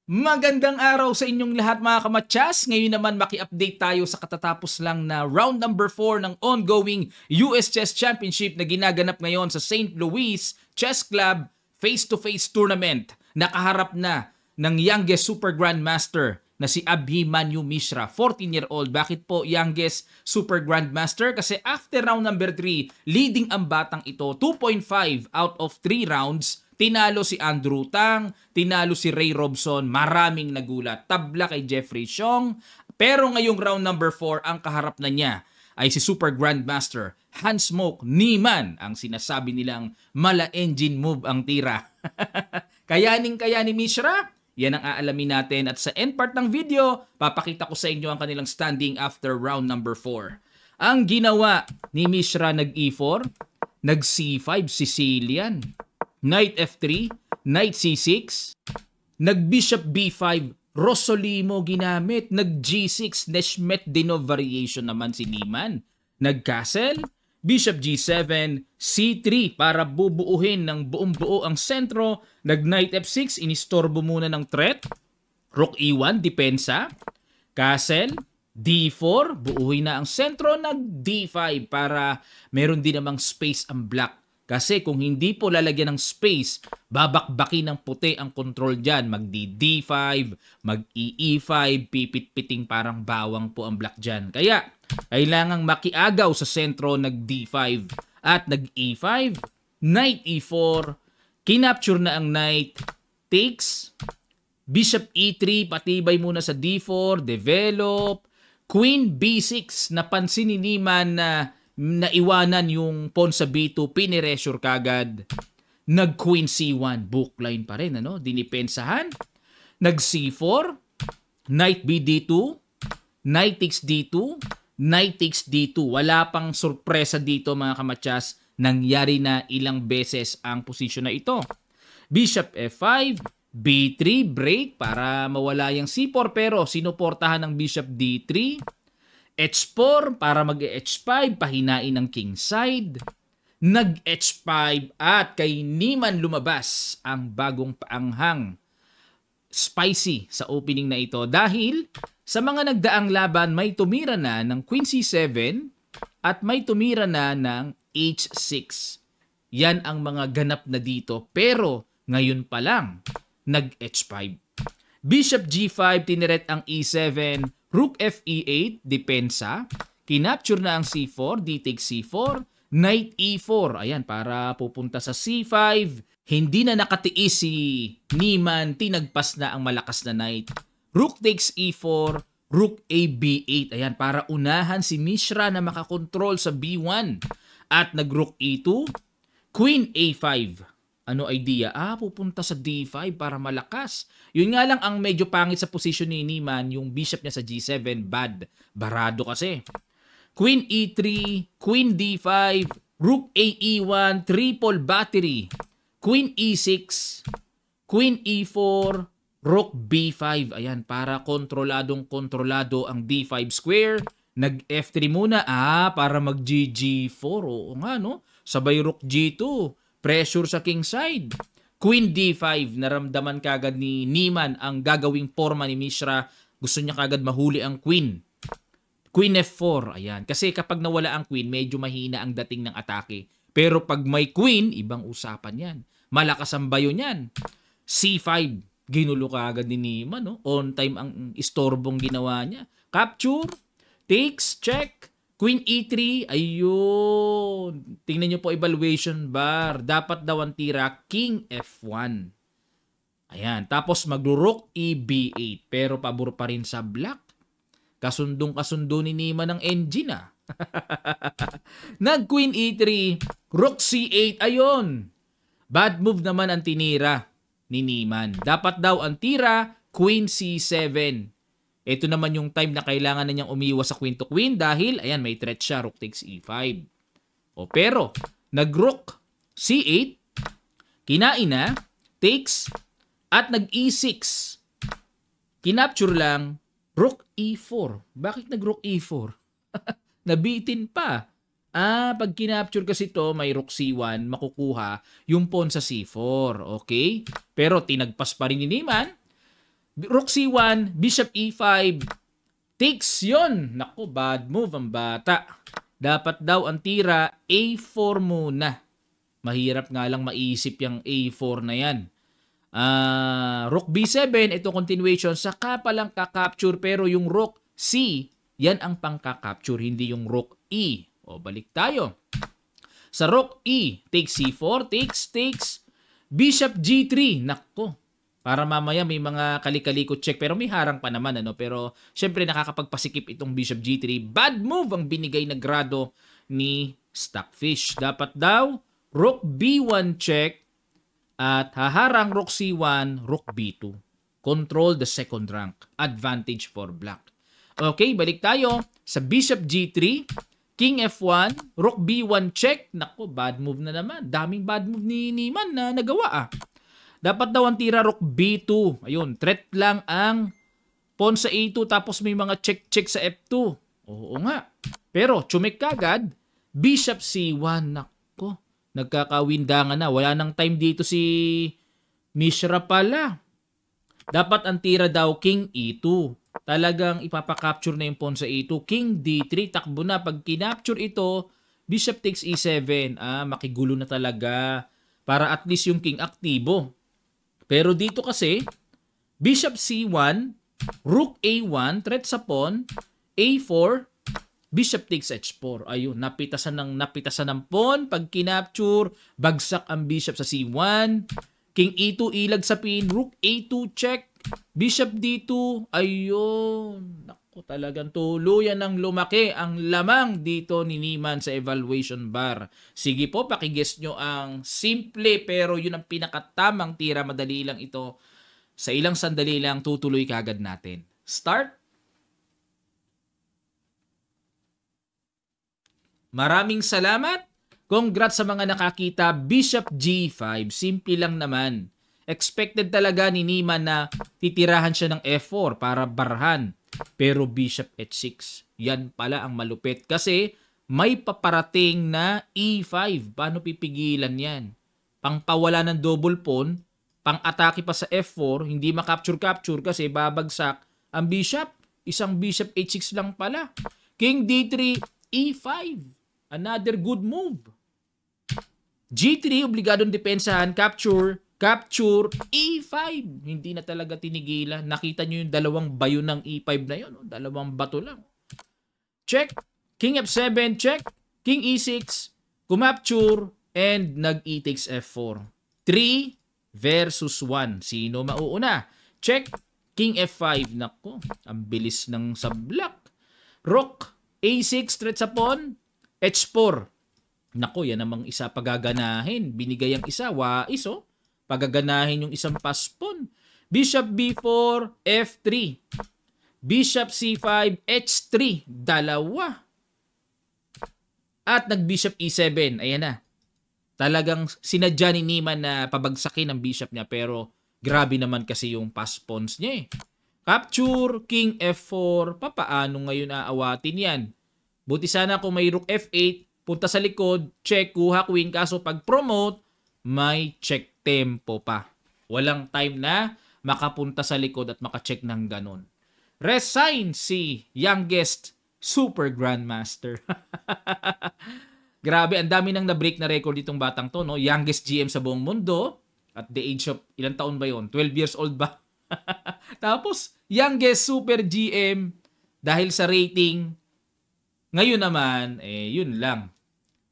Magandang araw sa inyong lahat mga kamatsas. Ngayon naman maki-update tayo sa katatapos lang na round number 4 ng ongoing US Chess Championship na ginaganap ngayon sa St. Louis Chess Club face-to-face tournament. Nakaharap na ng youngest Super Grandmaster na si Abhimanyu Mishra, 14-year-old. Bakit po youngest Super Grandmaster? Kasi after round number 3, leading ang batang ito 2.5 out of 3 rounds. Tinalo si Andrew Tang, tinalo si Ray Robson, maraming nagulat. Tabla kay Jeffrey Xiong. Pero ngayong round number 4, ang kaharap na niya ay si Super Grandmaster Hans Smoke Niemann, ang sinasabi nilang mala engine move ang tira. Kayaning kaya ni Mishra? Yan ang aalamin natin at sa end part ng video, papakita ko sa inyo ang kanilang standing after round number 4. Ang ginawa ni Mishra nag-E4, nag-C5 Sicilian, Knight F3, Knight C6, nag-Bishop B5, Rosolimo ginamit, nag-G6, Neshmetdinov variation naman si Niemann, nag-Castle, Bishop G7, C3 para bubuuhin ng buong-buo ang sentro, nag-Knight F6, inistorbo muna ng threat, Rook E1, depensa, Castle, D4, buuhin na ang sentro, nag-D5 para meron din namang space ang black. Kasi kung hindi po lalagyan ng space, babakbaki ng puti ang control dyan. Mag-D5, mag-E5, pipit-piting parang bawang po ang black dyan. Kaya, kailangang makiagaw sa sentro, nag-D5 at nag-E5, Knight E4, kinapture na ang Knight, takes, Bishop E3, patibay muna sa D4, develop, Queen B6, napansin ni Niemann na naiwanan yung pawn sa B2, piniresure kagad. Nag-Queen C1, bookline pa rin, dinipensahan. Nag-C4, Knight BD2, Knight takes D2, Knight takes D2. Wala pang sorpresa dito mga kamatsas, nangyari na ilang beses ang posisyon na ito. Bishop F5, B3, break para mawala yung C4 pero sinuportahan ng Bishop D3. H4 para mag-H5, pahinain ng king side. Nag-H5 at kay Niemann lumabas ang bagong paanghang. Spicy sa opening na ito dahil sa mga nagdaang laban may tumira na ng Queen C7 at may tumira na ng H6. Yan ang mga ganap na dito pero ngayon pa lang nag-H5. Bishop G5, tiniret ang E7, Rook Fe8, depensa. Kinapture na ang C4, D takes C4, Knight E4. Ayan, para pupunta sa C5. Hindi na nakatiis si Niemann, tinagpas na ang malakas na Knight. Rook takes E4, Rook A B8. Ayan, para unahan si Mishra na makakontrol sa B1. At nag-Rook E2, Queen A5. Ano idea? Pupunta sa D5 para malakas. Yun nga lang ang medyo pangit sa position ni Niemann, yung bishop niya sa G7, bad. Barado kasi. Queen E3, Queen D5, Rook A E1, triple battery. Queen E6, Queen E4, Rook B5. Ayan, para kontroladong-kontrolado ang D5 square. Nag-F3 muna. Para mag-GG4. Oo nga, no? Sabay Rook G2. Pressure sa king side. Queen D5, naramdaman kagad ni Niemann ang gagawing forma ni Mishra. Gusto niya kagad mahuli ang queen. Queen F4, ayan. Kasi kapag nawala ang queen, medyo mahina ang dating ng atake. Pero pag may queen, ibang usapan yan. Malakas ang bayo niyan. C5, ginulo kagad ni Niemann. No? On time ang istorbong ginawa niya. Capture, takes, check. Queen E3, ayun. Tingnan nyo po evaluation bar. Dapat daw ang tira, King F1. Ayan. Tapos mag-Rook EB8. Pero pabor pa rin sa black. Kasundong-kasundo ni Niemann ng engine Nag-Queen E3, Rook C8, ayun. Bad move naman ang tinira ni Niemann. Dapat daw ang tira, Queen C7. Ito naman yung time na kailangan na niyang umiwas sa queen to queen dahil, ayan, may threat siya, Rook takes E5. Pero, nag-Rook C8, kinain na, takes, at nag-E6. Kinapture lang, Rook E4. Bakit nag-Rook E4? Nabitin pa. Pag kinapture kasi ito, may Rook C1, makukuha yung pawn sa C4. Okay? Pero tinagpas pa rin ni Niemann. Rook C1, Bishop E5, takes yon. Naku, bad move ang bata. Dapat daw ang tira A4 muna. Mahirap nga lang maisip yung A4 na yan. Rook B7, ito continuation. Saka palang kakapture pero yung Rook C, yan ang pangkakapture, hindi yung Rook E. O, balik tayo. Sa Rook E, takes C4, takes, Bishop G3. Nako, para mamaya may mga kalikaliko check pero may harang pa naman ano, pero syempre nakakapagpasikip itong Bishop G3. Bad move ang binigay na grado ni Stockfish. Dapat daw Rook B1 check at haharang Rook C1, Rook B2. Control the second rank. Advantage for black. Okay, balik tayo sa Bishop G3, King F1, Rook B1 check. Nako, bad move na naman. Daming bad move ni Niemann na nagawa Dapat daw ang tira Rook B2. Ayun, threat lang ang pawn sa A2 tapos may mga check-check sa F2. Oo nga. Pero chumik kagad, Bishop C1. Nako, nagkakawindangan na. Wala nang time dito si Mishra pala. Dapat ang tira daw King E2. Talagang ipapakapture na yung pawn sa E2. King D3, takbo na. Pag kinapture ito, Bishop takes E7. Makigulo na talaga. Para at least yung King aktibo. Pero dito kasi, Bishop C1, Rook A1, threat sa pawn, A4, Bishop takes H4. Ayun, napitasan ng pawn. Pag kinapture, bagsak ang Bishop sa C1. King E2, ilag sa pin. Rook A2, check. Bishop D2, ayun. Naku, talagang tuluyan ng lumaki ang lamang dito ni Niemann sa evaluation bar. Sige po, pakiguess nyo ang simple pero yun ang pinakatamang tira. Madali lang ito. Sa ilang sandali lang, tutuloy kagad natin. Start. Maraming salamat. Congrats sa mga nakakita. Bishop G5, simple lang naman. Expected talaga ni Niemann na titirahan siya ng F4 para barhan. Pero Bishop H6, yan pala ang malupit. Kasi may paparating na E5. Paano pipigilan yan? Pangpawala ng double pawn, pang-atake pa sa F4, hindi makapture-capture kasi babagsak ang Bishop. Isang Bishop H6 lang pala. King D3, E5. Another good move. G3, obligadong depensahan, capture, E5. Hindi na talaga tinigilan. Nakita nyo yung dalawang bayo ng E5 na yun. Dalawang bato lang. Check. King F7, check. King E6, kumapture, and nag-E takes F4. 3 versus 1. Sino mauuna? Check. King F5. Nako, ang bilis ng sablak. Rook A6, threat sa pawn. H4. Nako, yan namang isa pagaganahin. Binigay ang isa, wais oh. Pagaganahin yung isang pass pawn. Bishop B4, F3. Bishop C5, H3. Dalawa. At nag-Bishop E7. Ayan na. Talagang sinadya ni Niemann na pabagsakin ang bishop niya pero grabe naman kasi yung pass pawns niya eh. Capture, King F4. Papaano ngayon aawatin yan? Buti sana kung may Rook F8, punta sa likod, check, kuha, queen. Kaso pag promote, may check tempo pa. Walang time na makapunta sa likod at makacheck ng ganon. Resign si youngest super grandmaster. Grabe, ang dami nang na-break na record itong batang to, no? Youngest GM sa buong mundo at the age of, ilang taon ba yon? 12 years old ba? Tapos, youngest super GM dahil sa rating. Ngayon naman, yun lang.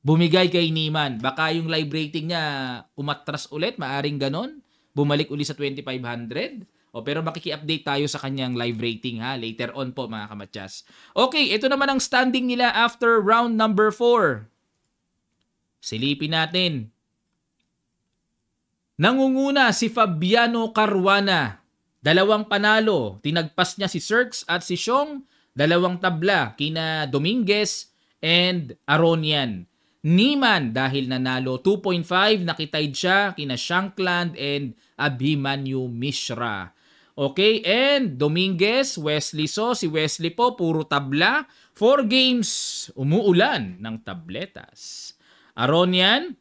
Bumigay kay Niemann. Baka yung live rating niya umatras ulit, maaring ganon. Bumalik uli sa 2,500. Pero makiki-update tayo sa kanyang live rating ha. Later on po mga kamatyas. Okay, ito naman ang standing nila after round number 4. Silipin natin. Nangunguna si Fabiano Caruana. 2 panalo. Tinagpas niya si Cirques at si Xiong. 2 tabla kina Dominguez and Aronian. Niemann dahil nanalo 2.5, nakitied siya kina Shankland and Abhimanyu Mishra. Okay, and Dominguez, Wesley So, si Wesley po puro tabla. 4 games, umuulan ng tabletas. Aronian,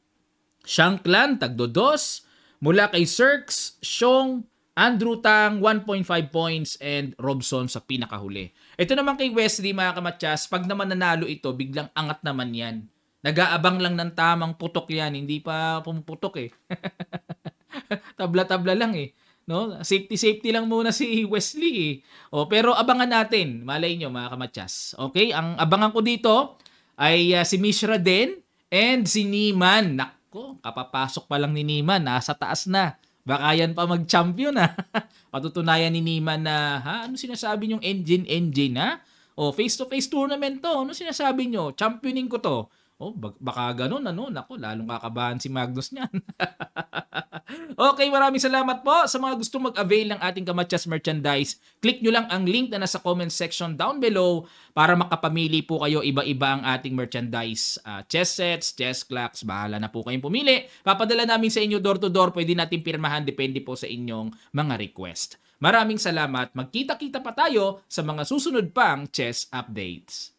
Shankland, tagdo 2. Mula kay Cirques, Xiong Andrew Tang, 1.5 points, and Robson sa pinakahuli. Ito naman kay Wesley, mga kamatsas, pag naman nanalo ito, biglang angat naman yan. Nag-aabang lang ng tamang putok yan, hindi pa pumuputok eh. Tabla-tabla lang eh. No? Safety lang muna si Wesley eh. Pero abangan natin, malay nyo mga kamatsas. Okay, ang abangan ko dito ay si Mishra din and si Niman. Nako, kapapasok pa lang ni Niman, nasa taas na. Baka yan pa mag-champion ha. Patutunayan ni Niman na, ano sinasabi nyong engine ha? Face-to-face tournament to. Ano sinasabi nyo? Championing ko to. Baka ganun, Nako, lalong kakabahan si Magnus niyan. Okay, maraming salamat po sa mga gustong mag-avail ng ating Kamatsas merchandise. Click nyo lang ang link na nasa comment section down below para makapamili po kayo. Iba-iba ang ating merchandise. Chess sets, chess clocks, bahala na po kayong pumili. Papadala namin sa inyo door to door. Pwede natin pirmahan, depende po sa inyong mga request. Maraming salamat. Magkita-kita pa tayo sa mga susunod pang chess updates.